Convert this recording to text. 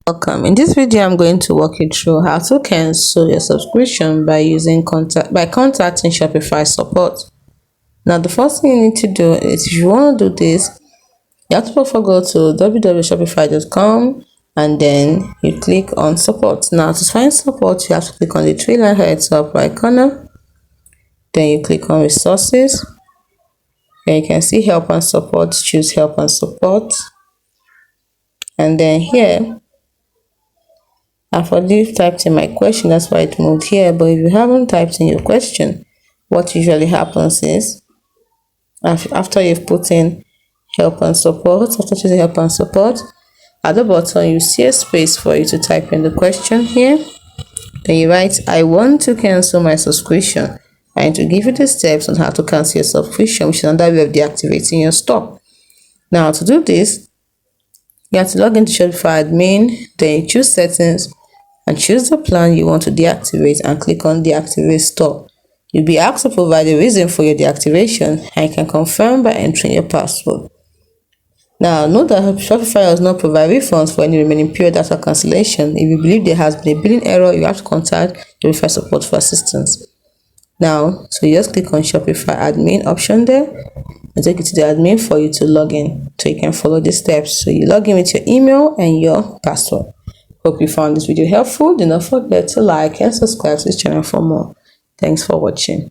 Welcome. In this video, I'm going to walk you through how to cancel your subscription by contacting Shopify support. Now, the first thing you need to do is, if you want to do this, you have to first go to www.shopify.com and then you click on support. Now, to find support, you have to click on the three line at the top right corner. Then you click on resources. Then you can see help and support. Choose help and support. And then here, I've already typed in my question, that's why it moved here. But if you haven't typed in your question, what usually happens is, after you've put in help and support, after choosing help and support, at the bottom you see a space for you to type in the question here. Then you write, I want to cancel my subscription. And to give you the steps on how to cancel your subscription, which is another way of deactivating your store. Now, to do this, you have to log into Shopify admin, then you choose settings and choose the plan you want to deactivate and click on deactivate store. You'll be asked to provide a reason for your deactivation and you can confirm by entering your password. Now, note that Shopify does not provide refunds for any remaining period after cancellation. If you believe there has been a billing error, you have to contact Shopify support for assistance. Now, so you just click on Shopify admin option there and take you to the admin for you to log in so you can follow the steps. So you log in with your email and your password. Hope you found this video helpful. Do not forget to like and subscribe to this channel for more. Thanks for watching.